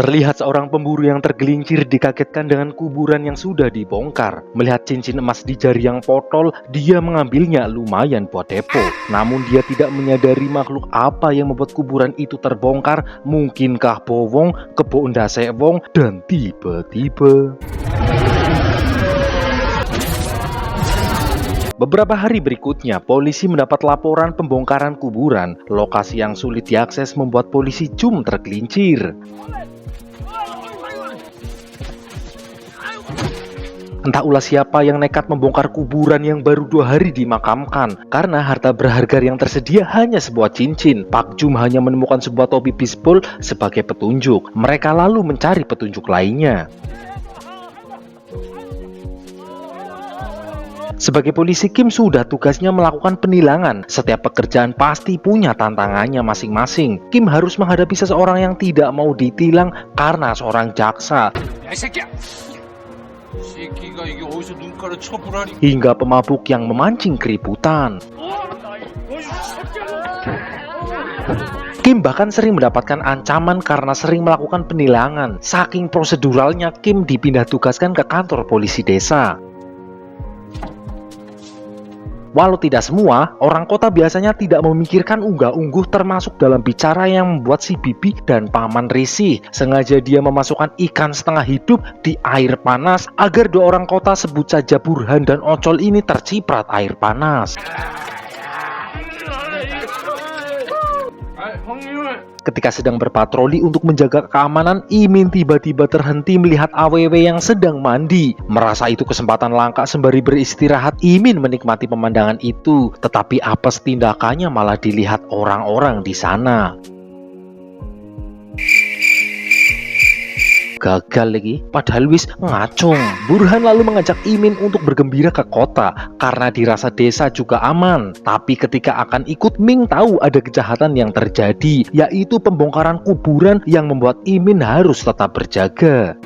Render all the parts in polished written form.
Terlihat seorang pemburu yang tergelincir dikagetkan dengan kuburan yang sudah dibongkar. Melihat cincin emas di jari yang potol, dia mengambilnya, lumayan buat depo. Namun dia tidak menyadari makhluk apa yang membuat kuburan itu terbongkar. Mungkinkah bowong, kebo ndase wong, dan tiba-tiba beberapa hari berikutnya, polisi mendapat laporan pembongkaran kuburan. Lokasi yang sulit diakses membuat polisi jum tergelincir. Entah ulah siapa yang nekat membongkar kuburan yang baru 2 hari dimakamkan. Karena harta berharga yang tersedia hanya sebuah cincin, Pak Jum hanya menemukan sebuah topi bisbol sebagai petunjuk. Mereka lalu mencari petunjuk lainnya. Sebagai polisi, Kim sudah tugasnya melakukan penilangan. Setiap pekerjaan pasti punya tantangannya masing-masing. Kim harus menghadapi seseorang yang tidak mau ditilang karena seorang jaksa, hingga pemabuk yang memancing keributan. Kim bahkan sering mendapatkan ancaman karena sering melakukan penilangan. Saking proseduralnya, Kim dipindah tugaskan ke kantor polisi desa. Walau tidak semua, orang kota biasanya tidak memikirkan unggah-ungguh termasuk dalam bicara yang membuat si bibi dan paman risih. Sengaja dia memasukkan ikan setengah hidup di air panas agar 2 orang kota sebut saja Burhan dan Ocol ini terciprat air panas. Ketika sedang berpatroli untuk menjaga keamanan, Imin tiba-tiba terhenti melihat AWW yang sedang mandi. Merasa itu kesempatan langka sembari beristirahat, Imin menikmati pemandangan itu. Tetapi apes tindakannya malah dilihat orang-orang di sana. Gagal lagi, padahal wis ngacung. Burhan lalu mengajak Imin untuk bergembira ke kota karena dirasa desa juga aman. Tapi ketika akan ikut, Ming tahu ada kejahatan yang terjadi, yaitu pembongkaran kuburan yang membuat Imin harus tetap berjaga.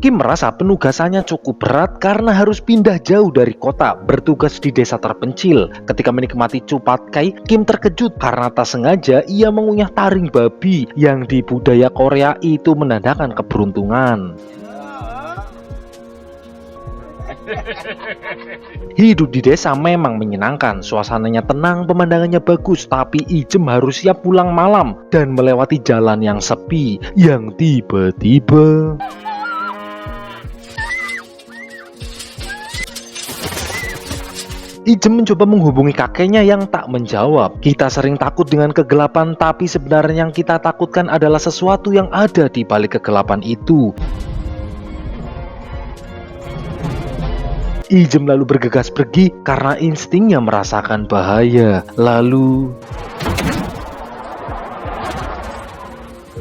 Kim merasa penugasannya cukup berat karena harus pindah jauh dari kota, bertugas di desa terpencil. Ketika menikmati cupatkai, Kim terkejut karena tak sengaja ia mengunyah taring babi yang di budaya Korea itu menandakan keberuntungan. Hidup di desa memang menyenangkan, suasananya tenang, pemandangannya bagus, tapi Ijem harus siap pulang malam dan melewati jalan yang sepi, yang tiba-tiba Ijem mencoba menghubungi kakeknya yang tak menjawab. Kita sering takut dengan kegelapan, tapi sebenarnya yang kita takutkan adalah sesuatu yang ada di balik kegelapan itu. Ijem lalu bergegas pergi karena instingnya merasakan bahaya. Lalu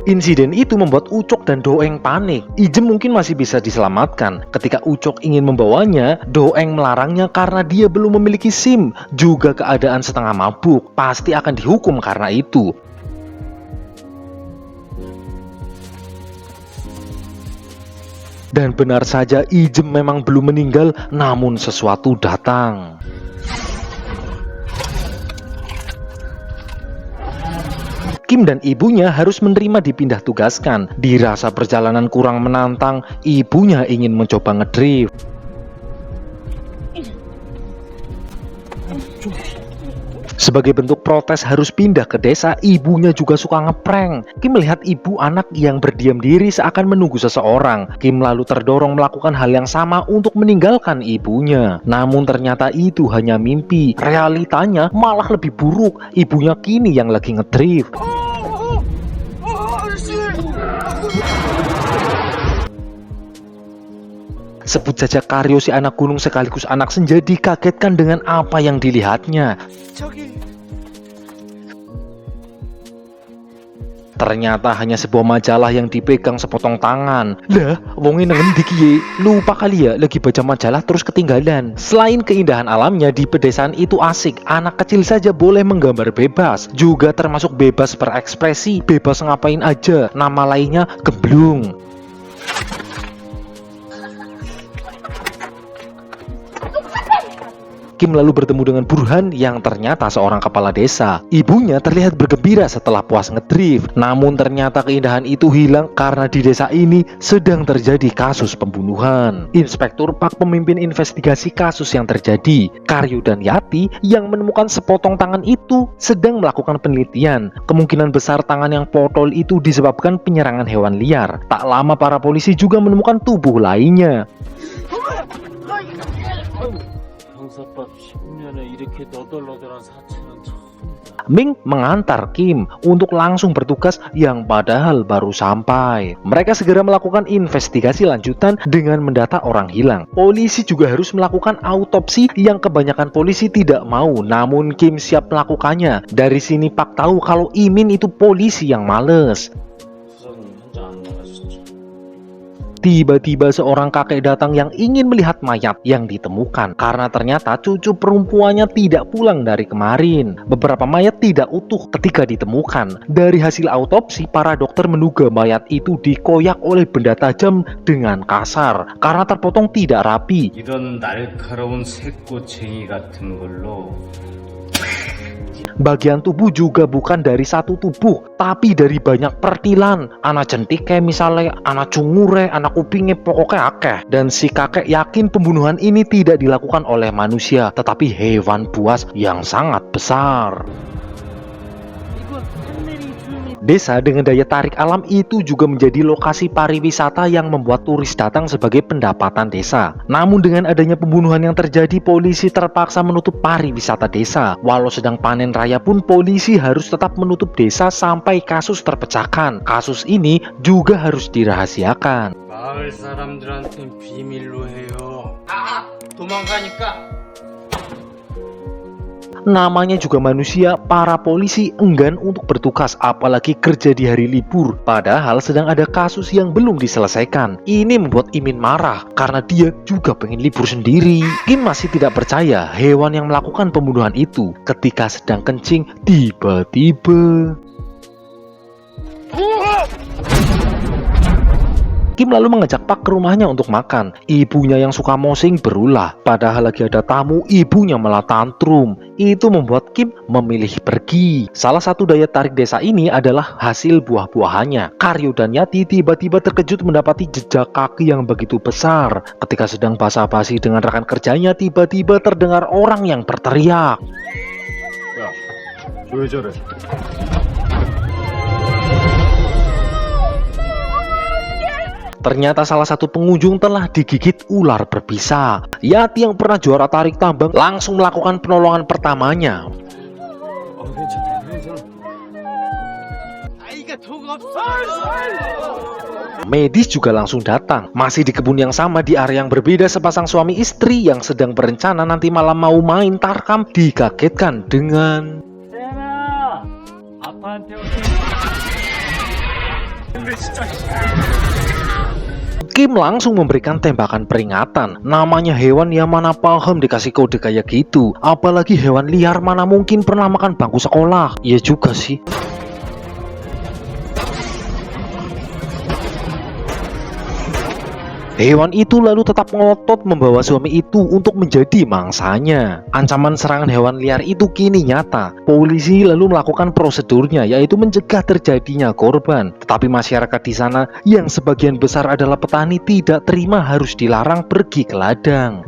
insiden itu membuat Ucok dan Doeng panik. Ijem mungkin masih bisa diselamatkan. Ketika Ucok ingin membawanya, Doeng melarangnya karena dia belum memiliki SIM. Juga keadaan setengah mabuk, pasti akan dihukum karena itu. Dan benar saja, Ijem memang belum meninggal, namun sesuatu datang. Kim dan ibunya harus menerima dipindah tugaskan. Dirasa perjalanan kurang menantang, ibunya ingin mencoba ngedrift. Sebagai bentuk protes harus pindah ke desa, ibunya juga suka ngeprank. Kim melihat ibu anak yang berdiam diri seakan menunggu seseorang. Kim lalu terdorong melakukan hal yang sama untuk meninggalkan ibunya. Namun ternyata itu hanya mimpi. Realitanya malah lebih buruk. Ibunya kini yang lagi ngedrift. Sebut saja Karyo, si anak gunung sekaligus anak senja, dikagetkan dengan apa yang dilihatnya. Ternyata hanya sebuah majalah yang dipegang sepotong tangan. Lah, wongin ngendi kiye? Lupa kali ya, lagi baca majalah terus ketinggalan. Selain keindahan alamnya, di pedesaan itu asik. Anak kecil saja boleh menggambar bebas, juga termasuk bebas berekspresi, bebas ngapain aja. Nama lainnya Gemblung. Kim lalu bertemu dengan Burhan yang ternyata seorang kepala desa. Ibunya terlihat bergembira setelah puas ngedrift. Namun ternyata keindahan itu hilang karena di desa ini sedang terjadi kasus pembunuhan. Inspektur Pak pemimpin investigasi kasus yang terjadi. Karyo dan Yati yang menemukan sepotong tangan itu sedang melakukan penelitian. Kemungkinan besar tangan yang potol itu disebabkan penyerangan hewan liar. Tak lama para polisi juga menemukan tubuh lainnya. Ming mengantar Kim untuk langsung bertugas yang padahal baru sampai. Mereka segera melakukan investigasi lanjutan dengan mendata orang hilang. Polisi juga harus melakukan autopsi yang kebanyakan polisi tidak mau, namun Kim siap melakukannya. Dari sini Pak tahu kalau Imin itu polisi yang males. Tiba-tiba seorang kakek datang yang ingin melihat mayat yang ditemukan karena ternyata cucu perempuannya tidak pulang dari kemarin. Beberapa mayat tidak utuh ketika ditemukan. Dari hasil autopsi, para dokter menduga mayat itu dikoyak oleh benda tajam dengan kasar karena terpotong tidak rapi. 이런 날카로운 새꼬챙이 같은 걸로 Bagian tubuh juga bukan dari satu tubuh, tapi dari banyak pertilan. Anak jentik kayak misalnya anak cungure, anak kupingnya, pokoknya akeh. Dan si kakek yakin pembunuhan ini tidak dilakukan oleh manusia, tetapi hewan buas yang sangat besar. Desa dengan daya tarik alam itu juga menjadi lokasi pariwisata yang membuat turis datang sebagai pendapatan desa. Namun dengan adanya pembunuhan yang terjadi, polisi terpaksa menutup pariwisata desa. Walau sedang panen raya pun polisi harus tetap menutup desa sampai kasus terpecahkan. Kasus ini juga harus dirahasiakan. 마을 사람들한텐 비밀로 해요. 도망가니까. Namanya juga manusia, para polisi enggan untuk bertugas apalagi kerja di hari libur. Padahal sedang ada kasus yang belum diselesaikan. Ini membuat Imin marah karena dia juga pengen libur sendiri. Kim masih tidak percaya hewan yang melakukan pembunuhan itu. Ketika sedang kencing, tiba-tiba Kim lalu mengajak Pak ke rumahnya untuk makan. Ibunya yang suka mosing berulah. Padahal lagi ada tamu, ibunya malah tantrum. Itu membuat Kim memilih pergi. Salah satu daya tarik desa ini adalah hasil buah-buahannya. Karyo dan Yati tiba-tiba terkejut mendapati jejak kaki yang begitu besar. Ketika sedang basa-basi dengan rekan kerjanya, tiba-tiba terdengar orang yang berteriak. 왜 저래? Ternyata salah satu pengunjung telah digigit ular berbisa. Yati yang pernah juara tarik tambang langsung melakukan penolongan pertamanya. Medis juga langsung datang. Masih di kebun yang sama di area yang berbeda, sepasang suami istri yang sedang berencana nanti malam mau main tarkam dikagetkan dengan Kim langsung memberikan tembakan peringatan. Namanya hewan yang mana paham dikasih kode kayak gitu. Apalagi hewan liar mana mungkin pernah makan bangku sekolah. Iya juga sih. Hewan itu lalu tetap ngotot membawa suami itu untuk menjadi mangsanya. Ancaman serangan hewan liar itu kini nyata. Polisi lalu melakukan prosedurnya, yaitu mencegah terjadinya korban. Tetapi masyarakat di sana yang sebagian besar adalah petani tidak terima harus dilarang pergi ke ladang.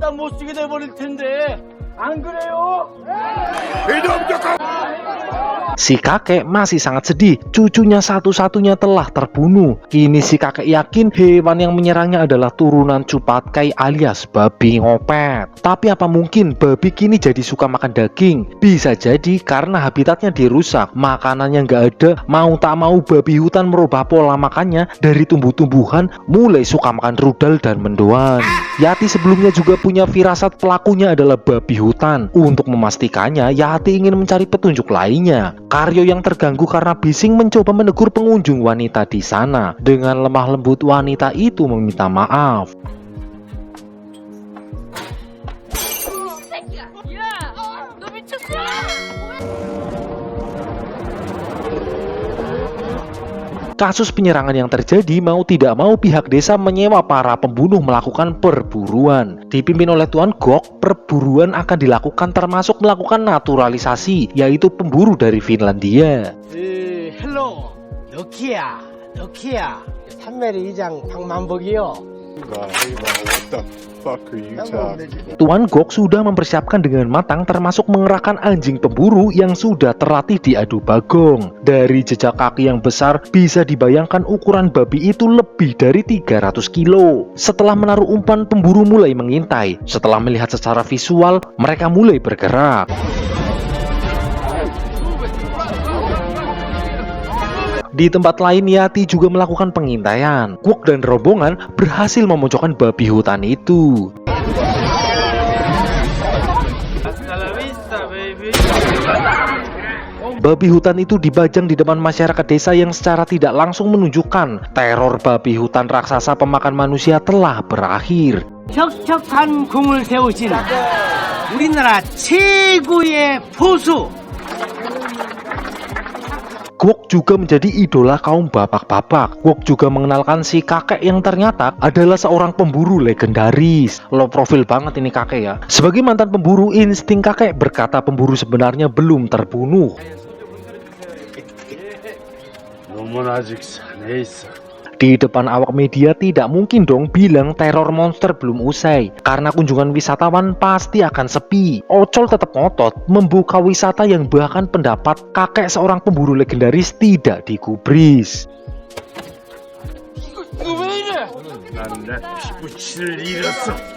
Si kakek masih sangat sedih, cucunya satu-satunya telah terbunuh. Kini si kakek yakin hewan yang menyerangnya adalah turunan Cupatkai alias babi ngopet. Tapi apa mungkin babi kini jadi suka makan daging? Bisa jadi karena habitatnya dirusak, makanannya nggak ada. Mau tak mau babi hutan merubah pola makannya dari tumbuh-tumbuhan mulai suka makan rudal dan mendoan. Yati sebelumnya juga punya firasat pelakunya adalah babi hutan. Untuk memastikannya, Yati ingin mencari petunjuk lainnya. Karyo yang terganggu karena bising mencoba menegur pengunjung wanita di sana. Dengan lemah lembut wanita itu meminta maaf. Kasus penyerangan yang terjadi mau tidak mau pihak desa menyewa para pembunuh melakukan perburuan. Dipimpin oleh Tuan Gok, perburuan akan dilakukan termasuk melakukan naturalisasi, yaitu pemburu dari Finlandia. 헬로 너키야 산메리 이장 박만복이요. Tuan Gok sudah mempersiapkan dengan matang termasuk mengerahkan anjing pemburu yang sudah terlatih di adu bagong. Dari jejak kaki yang besar bisa dibayangkan ukuran babi itu lebih dari 300 kilo. Setelah menaruh umpan, pemburu mulai mengintai. Setelah melihat secara visual, mereka mulai bergerak. Di tempat lain, Yati juga melakukan pengintaian. Kwok dan rombongan berhasil memojokkan babi hutan itu. Babi hutan itu dibajang di depan masyarakat desa yang secara tidak langsung menunjukkan teror babi hutan raksasa pemakan manusia telah berakhir. 혁혁한 공을 세우신 우리나라 최고의 포수. Kwok juga menjadi idola kaum bapak-bapak. Kwok juga mengenalkan si kakek yang ternyata adalah seorang pemburu legendaris. Low profil banget ini kakek ya. Sebagai mantan pemburu, insting kakek berkata pemburu sebenarnya belum terbunuh. Di depan awak media tidak mungkin dong bilang teror monster belum usai, karena kunjungan wisatawan pasti akan sepi. Ocol tetap ngotot membuka wisata yang bahkan pendapat kakek seorang pemburu legendaris tidak digubris.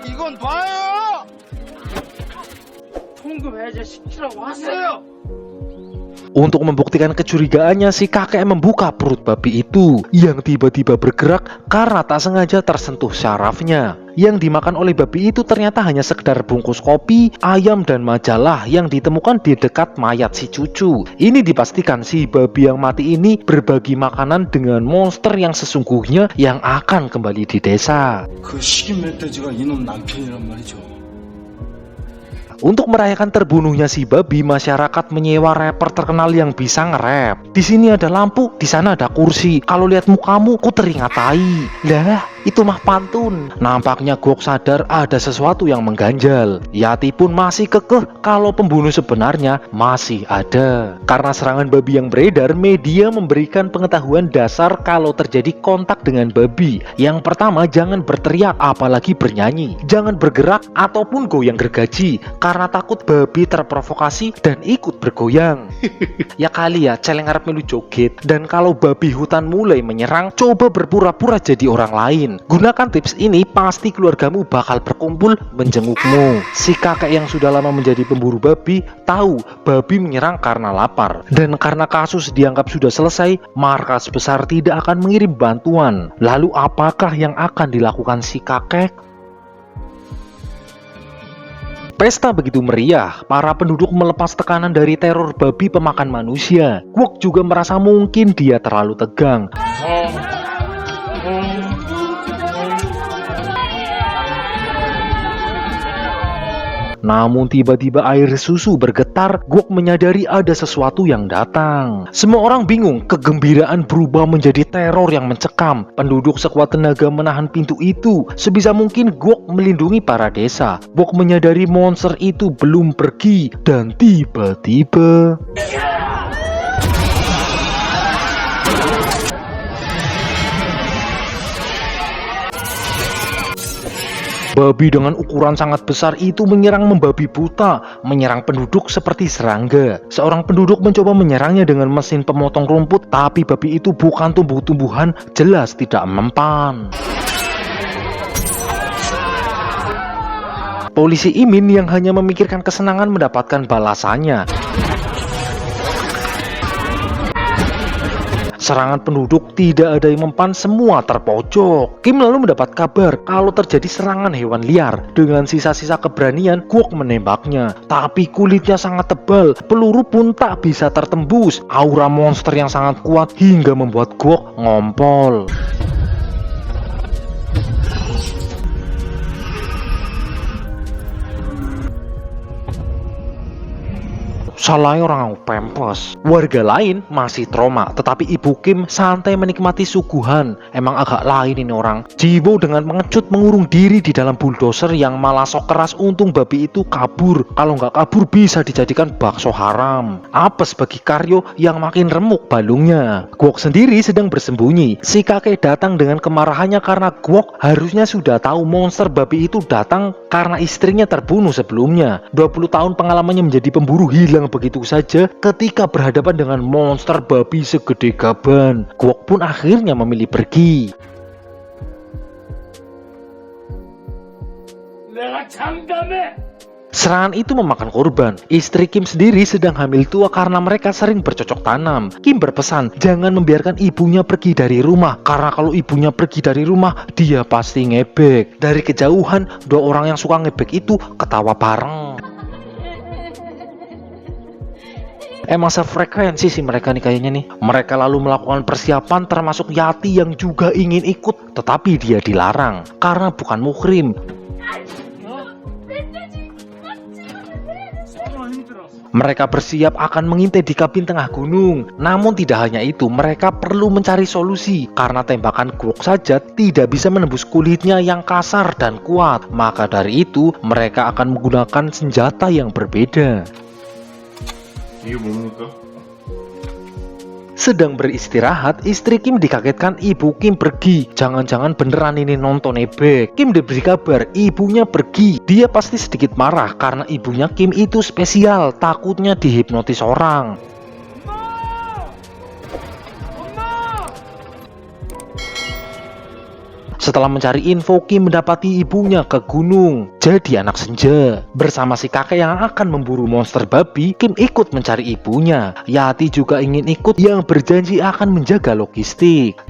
이건 봐요. 통금 해제시키라고 하세요. Untuk membuktikan kecurigaannya, si kakek membuka perut babi itu yang tiba-tiba bergerak karena tak sengaja tersentuh syarafnya. Yang dimakan oleh babi itu ternyata hanya sekedar bungkus kopi, ayam, dan majalah yang ditemukan di dekat mayat si cucu. Ini dipastikan si babi yang mati ini berbagi makanan dengan monster yang sesungguhnya yang akan kembali di desa. 그 식인 멧돼지가 이놈 남편이란 말이죠. Untuk merayakan terbunuhnya si babi, masyarakat menyewa rapper terkenal yang bisa nge-rap. Di sini ada lampu, di sana ada kursi. Kalau lihat mukamu, ku teringat tai. Lah, itu mah pantun. Nampaknya Gok sadar ada sesuatu yang mengganjal. Yati pun masih kekeh kalau pembunuh sebenarnya masih ada. Karena serangan babi yang beredar, media memberikan pengetahuan dasar kalau terjadi kontak dengan babi. Yang pertama, jangan berteriak apalagi bernyanyi. Jangan bergerak ataupun goyang gergaji, karena takut babi terprovokasi dan ikut bergoyang. Ya kali ya, celeng arep melu joget. Dan kalau babi hutan mulai menyerang, coba berpura-pura jadi orang lain. Gunakan tips ini, pasti keluargamu bakal berkumpul menjengukmu. Si kakek yang sudah lama menjadi pemburu babi tahu babi menyerang karena lapar. Dan karena kasus dianggap sudah selesai, markas besar tidak akan mengirim bantuan. Lalu apakah yang akan dilakukan si kakek? Pesta begitu meriah, para penduduk melepas tekanan dari teror babi pemakan manusia. Kwok juga merasa mungkin dia terlalu tegang. Namun tiba-tiba air susu bergetar. Kwok menyadari ada sesuatu yang datang. Semua orang bingung, kegembiraan berubah menjadi teror yang mencekam. Penduduk sekuat tenaga menahan pintu itu. Sebisa mungkin Kwok melindungi para desa. Kwok menyadari monster itu belum pergi. Dan tiba-tiba babi dengan ukuran sangat besar itu menyerang membabi buta, menyerang penduduk seperti serangga. Seorang penduduk mencoba menyerangnya dengan mesin pemotong rumput, tapi babi itu bukan tumbuh-tumbuhan, jelas tidak mempan. Polisi Imin yang hanya memikirkan kesenangan mendapatkan balasannya. Serangan penduduk tidak ada yang mempan, semua terpojok. Kim lalu mendapat kabar kalau terjadi serangan hewan liar. Dengan sisa-sisa keberanian, Kwok menembaknya. Tapi kulitnya sangat tebal, peluru pun tak bisa tertembus. Aura monster yang sangat kuat hingga membuat Kwok ngompol. salahnya orang pempes. Warga lain masih trauma, tetapi Ibu Kim santai menikmati suguhan. Emang agak lain ini orang. Jiwo dengan mengecut mengurung diri di dalam bulldozer yang malah sok keras, untung babi itu kabur. Kalau nggak kabur bisa dijadikan bakso haram. Apes bagi Karyo yang makin remuk balungnya. Gwok sendiri sedang bersembunyi. Si kakek datang dengan kemarahannya karena Gwok harusnya sudah tahu monster babi itu datang karena istrinya terbunuh sebelumnya. 20 tahun pengalamannya menjadi pemburu hilang begitu saja ketika berhadapan dengan monster babi segede gaban. Gwok pun akhirnya memilih pergi. Serangan itu memakan korban. Istri Kim sendiri sedang hamil tua karena mereka sering bercocok tanam. Kim berpesan jangan membiarkan ibunya pergi dari rumah, karena kalau ibunya pergi dari rumah dia pasti ngebek. Dari kejauhan, dua orang yang suka ngebek itu ketawa bareng. Emang sefrekuensi sih mereka nih kayaknya nih. Mereka lalu melakukan persiapan termasuk Yati yang juga ingin ikut, tetapi dia dilarang karena bukan muhrim. Mereka bersiap akan mengintai di kabin tengah gunung. Namun tidak hanya itu, mereka perlu mencari solusi karena tembakan Gwok saja tidak bisa menembus kulitnya yang kasar dan kuat. Maka dari itu, mereka akan menggunakan senjata yang berbeda. Sedang beristirahat, istri Kim dikagetkan Ibu Kim pergi. Jangan-jangan beneran ini nonton ebek. Kim diberi kabar ibunya pergi. Dia pasti sedikit marah karena ibunya Kim itu spesial, takutnya dihipnotis orang. Setelah mencari info, Kim mendapati ibunya ke gunung jadi anak senja. Bersama si kakek yang akan memburu monster babi, Kim ikut mencari ibunya. Yati juga ingin ikut yang berjanji akan menjaga logistik.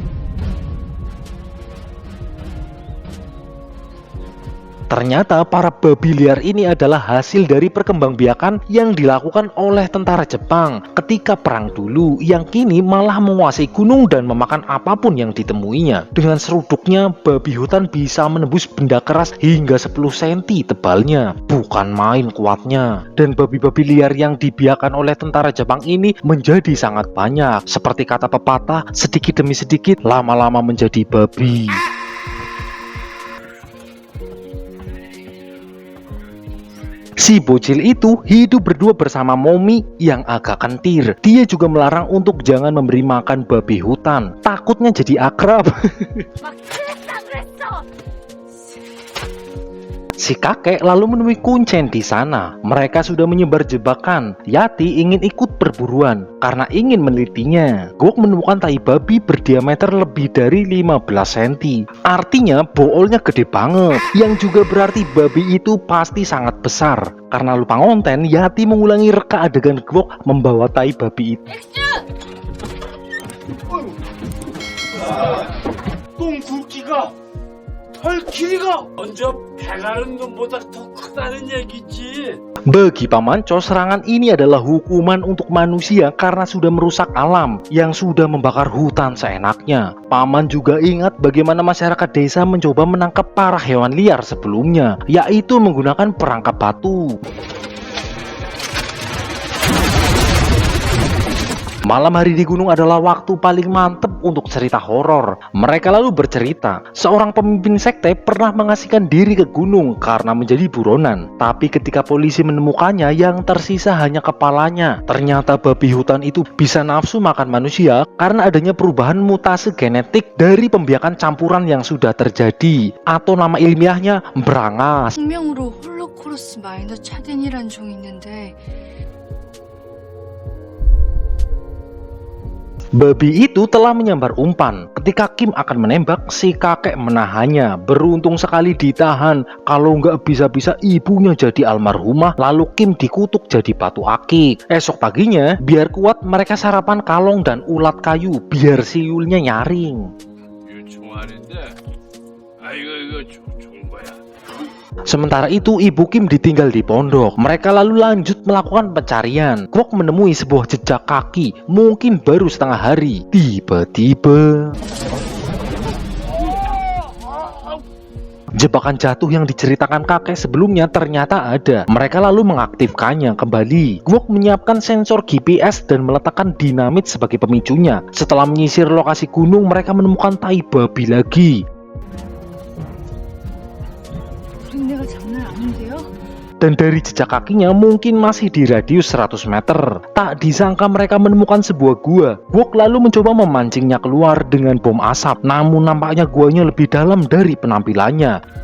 Ternyata para babi liar ini adalah hasil dari perkembangbiakan yang dilakukan oleh tentara Jepang ketika perang dulu, yang kini malah menguasai gunung dan memakan apapun yang ditemuinya. Dengan seruduknya, babi hutan bisa menembus benda keras hingga 10 cm tebalnya. Bukan main kuatnya. Dan babi-babi liar yang dibiarkan oleh tentara Jepang ini menjadi sangat banyak. Seperti kata pepatah, sedikit demi sedikit lama-lama menjadi babi. Si bocil itu hidup berdua bersama Momi yang agak kentir. Dia juga melarang untuk jangan memberi makan babi hutan. Takutnya jadi akrab. Si kakek lalu menemui kuncen di sana. Mereka sudah menyebar jebakan. Yati ingin ikut perburuan karena ingin menelitinya. Gwok menemukan tai babi berdiameter lebih dari 15 cm. Artinya boolnya gede banget. Yang juga berarti babi itu pasti sangat besar. Karena lupa ngonten, Yati mengulangi reka adegan Gwok membawa tai babi itu. 똥굵기가 털 길이가 먼저 배가는 놈보다 더 크다는 얘기지. Bagi Pamanco, serangan ini adalah hukuman untuk manusia karena sudah merusak alam yang sudah membakar hutan seenaknya. Paman juga ingat bagaimana masyarakat desa mencoba menangkap para hewan liar sebelumnya, yaitu menggunakan perangkap batu. Malam hari di gunung adalah waktu paling mantep untuk cerita horor. Mereka lalu bercerita, seorang pemimpin sekte pernah mengasihkan diri ke gunung karena menjadi buronan. Tapi ketika polisi menemukannya, yang tersisa hanya kepalanya. Ternyata babi hutan itu bisa nafsu makan manusia karena adanya perubahan mutasi genetik dari pembiakan campuran yang sudah terjadi. Atau nama ilmiahnya berangas. 생명으로 홀로코로스 마이너 차덴이란 종이 있는데 Babi itu telah menyambar umpan. Ketika Kim akan menembak, si kakek menahannya. Beruntung sekali ditahan. Kalau nggak bisa-bisa ibunya jadi almarhumah, lalu Kim dikutuk jadi batu akik. Esok paginya, biar kuat mereka sarapan kalong dan ulat kayu, biar siulnya nyaring. 이거 종아리인데, 이거 좋은 거야. Sementara itu, Ibu Kim ditinggal di pondok. Mereka lalu lanjut melakukan pencarian. Gwok menemui sebuah jejak kaki, mungkin baru setengah hari. Tiba-tiba Jebakan jatuh yang diceritakan kakek sebelumnya ternyata ada. Mereka lalu mengaktifkannya kembali. Gwok menyiapkan sensor GPS dan meletakkan dinamit sebagai pemicunya. Setelah menyisir lokasi gunung, mereka menemukan tai babi lagi. 우린내가 장난 아닌데요? Dan dari jejak kakinya mungkin masih di radius 100 meter. Tak disangka mereka menemukan sebuah gua. Gwok lalu mencoba memancingnya keluar dengan bom asap. Namun nampaknya guanya lebih dalam dari penampilannya.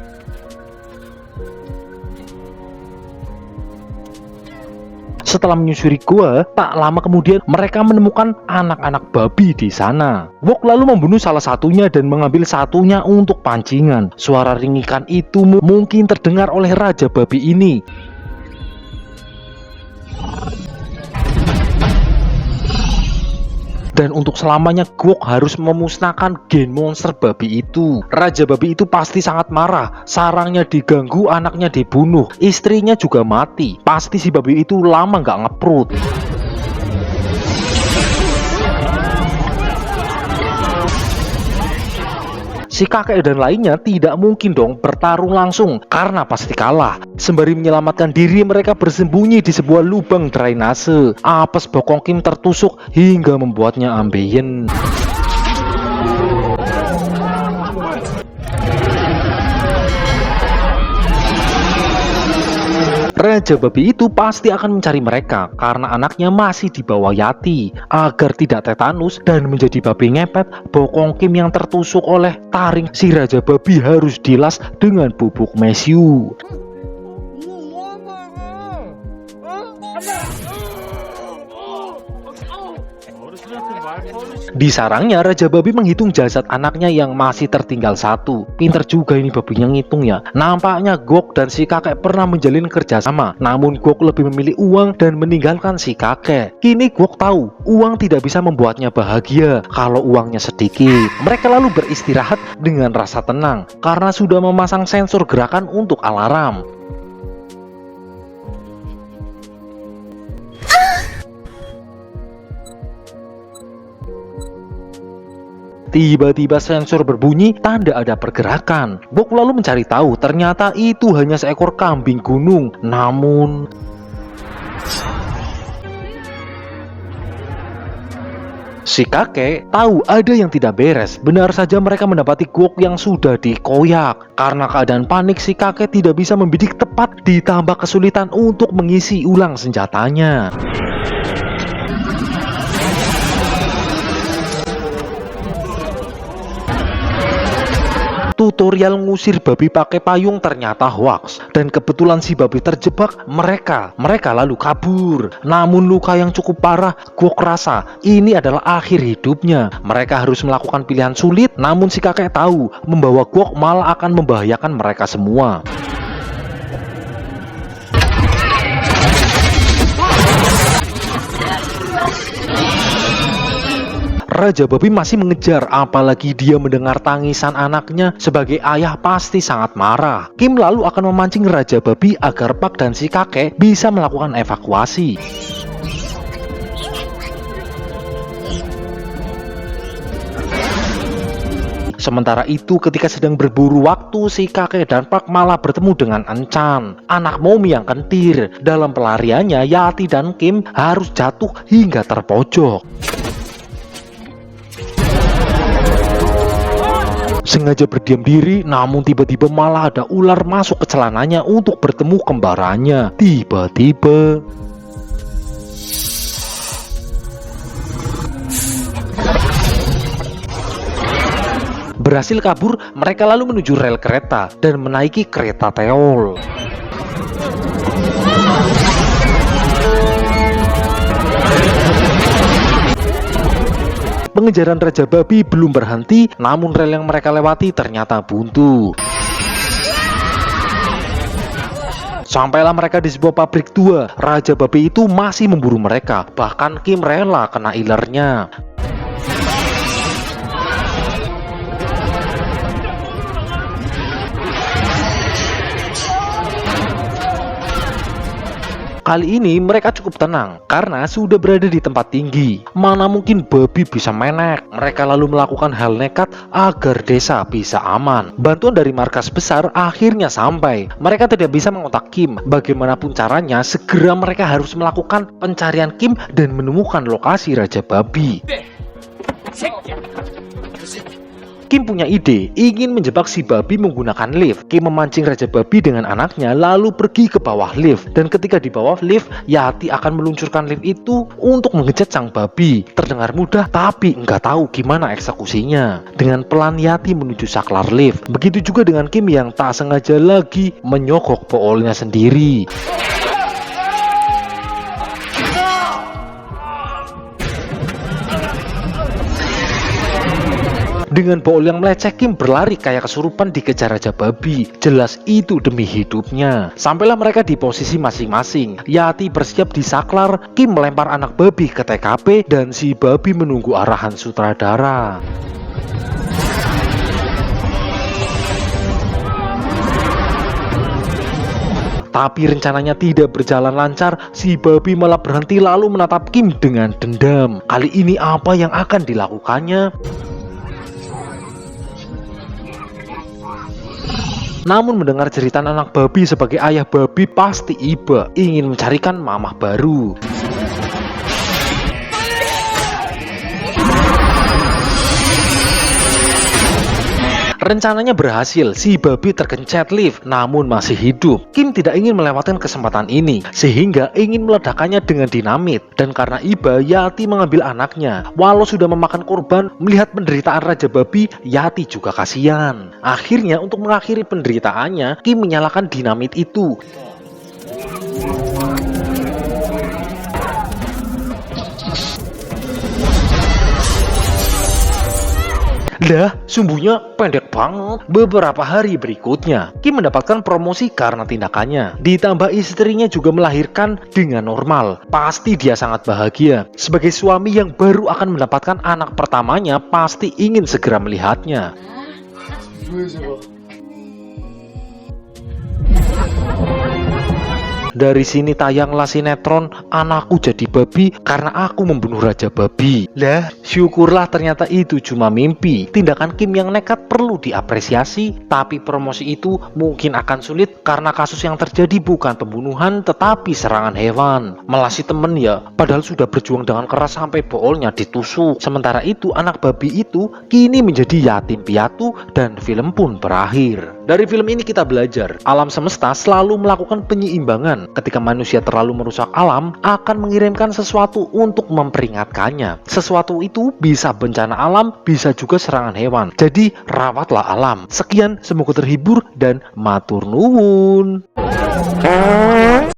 Setelah menyusuri gua, tak lama kemudian mereka menemukan anak-anak babi di sana. Gwok lalu membunuh salah satunya dan mengambil satunya untuk pancingan. Suara ringikan itu mungkin terdengar oleh raja babi ini. Dan untuk selamanya Gwok harus memusnahkan gen monster babi itu. Raja babi itu pasti sangat marah. Sarangnya diganggu, anaknya dibunuh, istrinya juga mati. Pasti si babi itu lama nggak ngeprut. Si kakek dan lainnya tidak mungkin dong bertarung langsung karena pasti kalah. Sembari menyelamatkan diri, mereka bersembunyi di sebuah lubang drainase. Apes bokong Kim tertusuk hingga membuatnya ambeien. Raja babi itu pasti akan mencari mereka karena anaknya masih di bawah Yati. Agar tidak tetanus dan menjadi babi ngepet, bokong Kim yang tertusuk oleh taring si raja babi harus dilas dengan bubuk mesiu. Di sarangnya, raja babi menghitung jasad anaknya yang masih tertinggal satu. Pinter juga ini babinya ngitung ya. Nampaknya Gwok dan si kakek pernah menjalin kerjasama. Namun Gwok lebih memilih uang dan meninggalkan si kakek. Kini Gwok tahu uang tidak bisa membuatnya bahagia kalau uangnya sedikit. Mereka lalu beristirahat dengan rasa tenang karena sudah memasang sensor gerakan untuk alarm. Tiba-tiba sensor berbunyi tanda ada pergerakan. Gwok lalu mencari tahu, ternyata itu hanya seekor kambing gunung. Namun si kakek tahu ada yang tidak beres. Benar saja mereka mendapati Gwok yang sudah dikoyak. Karena keadaan panik, si kakek tidak bisa membidik tepat, ditambah kesulitan untuk mengisi ulang senjatanya. Tutorial ngusir babi pakai payung ternyata hoax, dan kebetulan si babi terjebak. Mereka lalu kabur. Namun luka yang cukup parah, Gwok rasa ini adalah akhir hidupnya. Mereka harus melakukan pilihan sulit, namun si kakek tahu membawa Gwok malah akan membahayakan mereka semua. Raja babi masih mengejar, apalagi dia mendengar tangisan anaknya. Sebagai ayah pasti sangat marah. Kim lalu akan memancing raja babi agar Pak dan si kakek bisa melakukan evakuasi. Sementara itu, ketika sedang berburu waktu, si kakek dan Pak malah bertemu dengan Enchan, anak Momi yang kentir. Dalam pelariannya, Yati dan Kim harus jatuh hingga terpojok. Sengaja berdiam diri, namun tiba-tiba malah ada ular masuk ke celananya untuk bertemu kembarannya. Tiba-tiba berhasil kabur. Mereka lalu menuju rel kereta dan menaiki kereta Teol. Pengejaran raja babi belum berhenti, namun rel yang mereka lewati ternyata buntu. Sampailah mereka di sebuah pabrik tua. Raja babi itu masih memburu mereka, bahkan Kim rela kena ilernya. Kali ini mereka cukup tenang karena sudah berada di tempat tinggi. Mana mungkin babi bisa menek. Mereka lalu melakukan hal nekat agar desa bisa aman. Bantuan dari markas besar akhirnya sampai. Mereka tidak bisa mengontak Kim. Bagaimanapun caranya, segera mereka harus melakukan pencarian Kim dan menemukan lokasi Raja Babi. Kim punya ide, ingin menjebak si babi menggunakan lift. Kim memancing Raja Babi dengan anaknya lalu pergi ke bawah lift. Dan ketika di bawah lift, Yati akan meluncurkan lift itu untuk mengejar sang babi. Terdengar mudah, tapi nggak tahu gimana eksekusinya. Dengan pelan Yati menuju saklar lift. Begitu juga dengan Kim yang tak sengaja lagi menyogok boolnya sendiri. Dengan bool yang meleceh, Kim berlari kayak kesurupan dikejar Raja Babi. Jelas itu demi hidupnya. Sampailah mereka di posisi masing-masing. Yati bersiap di saklar, Kim melempar anak babi ke TKP, dan si babi menunggu arahan sutradara. Tapi rencananya tidak berjalan lancar, si babi malah berhenti lalu menatap Kim dengan dendam. Kali ini apa yang akan dilakukannya? Namun mendengar jeritan anak babi sebagai ayah babi pasti iba ingin mencarikan mamah baru. Rencananya berhasil, si babi tergencet lift namun masih hidup. Kim tidak ingin melewatkan kesempatan ini sehingga ingin meledakkannya dengan dinamit. Dan karena iba, Yati mengambil anaknya. Walau sudah memakan korban, melihat penderitaan Raja Babi, Yati juga kasihan. Akhirnya untuk mengakhiri penderitaannya, Kim menyalakan dinamit itu. Lah, sumbunya pendek banget. Beberapa hari berikutnya, Kim mendapatkan promosi karena tindakannya. Ditambah istrinya juga melahirkan dengan normal. Pasti dia sangat bahagia. Sebagai suami yang baru akan mendapatkan anak pertamanya, pasti ingin segera melihatnya. Dari sini tayanglah sinetron Anakku Jadi Babi karena aku membunuh Raja Babi. Lah, syukurlah ternyata itu cuma mimpi. Tindakan Kim yang nekat perlu diapresiasi, tapi promosi itu mungkin akan sulit karena kasus yang terjadi bukan pembunuhan tetapi serangan hewan. Melasi temen ya, padahal sudah berjuang dengan keras sampai boolnya ditusuk. Sementara itu anak babi itu kini menjadi yatim piatu dan film pun berakhir. Dari film ini kita belajar, alam semesta selalu melakukan penyeimbangan. Ketika manusia terlalu merusak alam, akan mengirimkan sesuatu untuk memperingatkannya. Sesuatu itu bisa bencana alam, bisa juga serangan hewan. Jadi rawatlah alam. Sekian, semoga terhibur dan matur nuwun.